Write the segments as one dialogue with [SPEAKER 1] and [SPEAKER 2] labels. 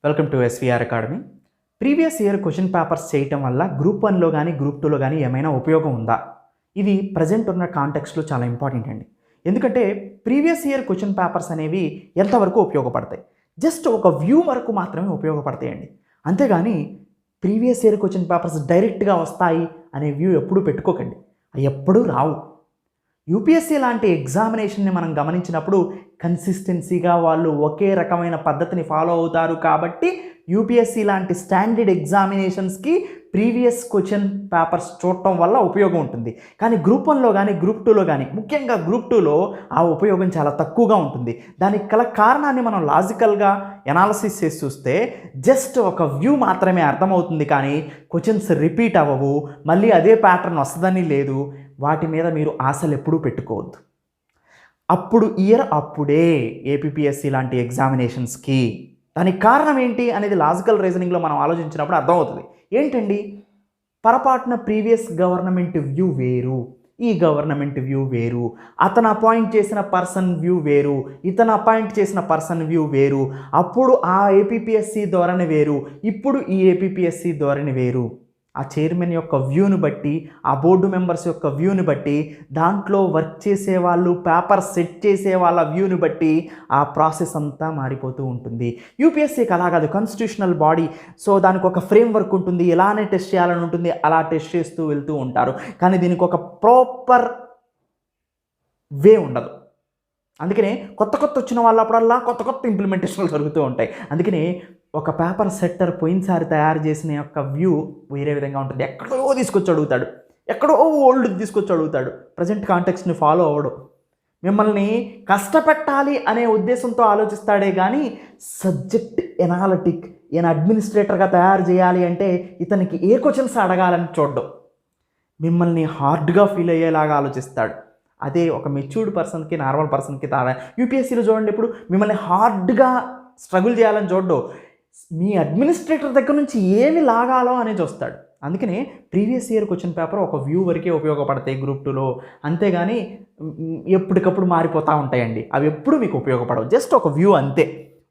[SPEAKER 1] Welcome to SVR academy. Previous year question papers చేయటం వల్ల group 1లో కానీ గ్రూప్ 2లో కానీ ఏమైనా ఉపయోగం ఉందా? ఇది ప్రజెంట్ ఉన్న కాంటెక్స్ట్లో చాలా ఇంపార్టెంట్ అండి. ఎందుకంటే ప్రీవియస్ ఇయర్ క్వశ్చన్ పేపర్స్ అనేవి ఎంతవరకు ఉపయోగపడతాయి? జస్ట్ ఒక వ్యూ వరకు మాత్రమే ఉపయోగపడతాయండి. అంతేగాని ప్రీవియస్ ఇయర్ క్వశ్చన్ పేపర్స్ డైరెక్ట్గా వస్తాయి అనే వ్యూ ఎప్పుడూ పెట్టుకోకండి. అవి ఎప్పుడూ రావు. యూపీఎస్సీ లాంటి ఎగ్జామినేషన్ని మనం గమనించినప్పుడు కన్సిస్టెన్సీగా వాళ్ళు ఒకే రకమైన పద్ధతిని ఫాలో అవుతారు. కాబట్టి యూపీఎస్సీ లాంటి స్టాండర్డ్ ఎగ్జామినేషన్స్కి ప్రీవియస్ క్వశ్చన్ పేపర్స్ చూడటం వల్ల ఉపయోగం ఉంటుంది. కానీ గ్రూప్ 1లో కానీ గ్రూప్ 2లో కానీ ముఖ్యంగా గ్రూప్ 2లో ఆ ఉపయోగం చాలా తక్కువగా ఉంటుంది. దానికి గల కారణాన్ని మనం లాజికల్గా ఎనాలిసిస్ చేసి చూస్తే జస్ట్ ఒక వ్యూ మాత్రమే అర్థమవుతుంది. కానీ క్వశ్చన్స్ రిపీట్ అవ్వవు, మళ్ళీ అదే ప్యాటర్న్ వస్తుందని లేదు. వాటి మీద మీరు ఆశలు ఎప్పుడూ పెట్టుకోవద్దు. అప్పుడు ఇయర్ అప్పుడే ఏపీపీఎస్సీ లాంటి ఎగ్జామినేషన్స్కి దానికి కారణం ఏంటి అనేది లాజికల్ రీజనింగ్లో మనం ఆలోచించినప్పుడు అర్థమవుతుంది. ఏంటండి, పొరపాటున ప్రీవియస్ గవర్నమెంట్ వ్యూ వేరు, ఈ గవర్నమెంట్ వ్యూ వేరు, అతను అపాయింట్ చేసిన పర్సన్ వ్యూ వేరు, ఇతను అపాయింట్ చేసిన పర్సన్ వ్యూ వేరు. అప్పుడు ఆ ఏపీపీఎస్సీ ధోరణి వేరు, ఇప్పుడు ఈ ఏపీపీఎస్సీ ధోరణి వేరు. ఆ చైర్మన్ యొక్క వ్యూని బట్టి, ఆ బోర్డు మెంబర్స్ యొక్క వ్యూని బట్టి, దాంట్లో వర్క్ చేసే వాళ్ళు పేపర్ సెట్ చేసే వాళ్ళ వ్యూని బట్టి ఆ ప్రాసెస్ అంతా మారిపోతూ ఉంటుంది. యూపీఎస్సీకి అలా కాదు, కాన్స్టిట్యూషనల్ బాడీ. సో దానికి ఒక ఫ్రేమ్ వర్క్ ఉంటుంది, ఎలానే టెస్ట్ చేయాలని ఉంటుంది, అలా టెస్ట్ చేస్తూ వెళ్తూ ఉంటారు. కానీ దీనికి ఒక ప్రాపర్ వే ఉండదు. అందుకనే కొత్త వచ్చిన వాళ్ళప్పుడల్లా కొత్త ఇంప్లిమెంటేషన్లు జరుగుతూ ఉంటాయి. అందుకని ఒక పేపర్ సెట్టర్ పోయినసారి తయారు చేసిన యొక్క వ్యూ వేరే విధంగా ఉంటుంది. ఎక్కడో తీసుకొచ్చి అడుగుతాడు, ఎక్కడో ఓల్డ్ తీసుకొచ్చి అడుగుతాడు. ప్రజెంట్ కాంటెక్స్ట్ని ఫాలో అవ్వడు. మిమ్మల్ని కష్టపెట్టాలి అనే ఉద్దేశంతో ఆలోచిస్తాడే కానీ సబ్జెక్ట్ ఎనాలిటిక్, ఈయన అడ్మినిస్ట్రేటర్గా తయారు చేయాలి అంటే ఇతనికి ఏ క్వశ్చన్స్ అడగాలని చూడడం, మిమ్మల్ని హార్డ్గా ఫీల్ అయ్యేలాగా ఆలోచిస్తాడు. అదే ఒక మెచ్యూర్డ్ పర్సన్కి, నార్మల్ పర్సన్కి తేడా. యూపీఎస్సీలో చూడండి, ఇప్పుడు మిమ్మల్ని హార్డ్గా స్ట్రగుల్ చేయాలని చూడడం, మీ అడ్మినిస్ట్రేటర్ దగ్గర నుంచి ఏమి లాగాలో అనేది వస్తాడు. అందుకనే ప్రీవియస్ ఇయర్ క్వశ్చన్ పేపర్ ఒక వ్యూ వరకే ఉపయోగపడతాయి గ్రూప్ 2లో. అంతేగాని ఎప్పటికప్పుడు మారిపోతూ ఉంటాయండి. అవి ఎప్పుడు మీకు ఉపయోగపడవు. జస్ట్ ఒక వ్యూ అంతే.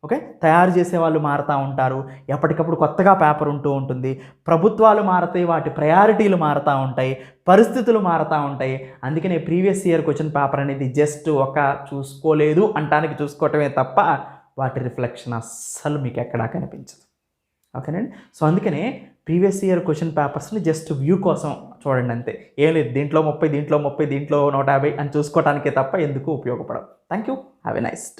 [SPEAKER 1] ఓకే, తయారు చేసే వాళ్ళు మారుతూ ఉంటారు, ఎప్పటికప్పుడు కొత్తగా పేపర్ ఉంటూ ఉంటుంది. ప్రభుత్వాలు మారుతాయి, వాటి ప్రయారిటీలు మారుతూ ఉంటాయి, పరిస్థితులు మారుతూ ఉంటాయి. అందుకనే ప్రీవియస్ ఇయర్ క్వశ్చన్ పేపర్ అనేది జస్ట్ ఒక చూసుకోలేదు అంటానికి చూసుకోవటమే తప్ప వాటి రిఫ్లెక్షన్ అస్సలు మీకు ఎక్కడా కనిపించదు. ఓకేనండి. సో అందుకనే ప్రీవియస్ ఇయర్ క్వశ్చన్ పేపర్స్ని జస్ట్ వ్యూ కోసం చూడండి అంతే. ఏం లేదు, దీంట్లో 30, దీంట్లో 30, దీంట్లో 150 అని చూసుకోవటానికే తప్ప ఎందుకు ఉపయోగపడవు. Thank you. Have a nice day.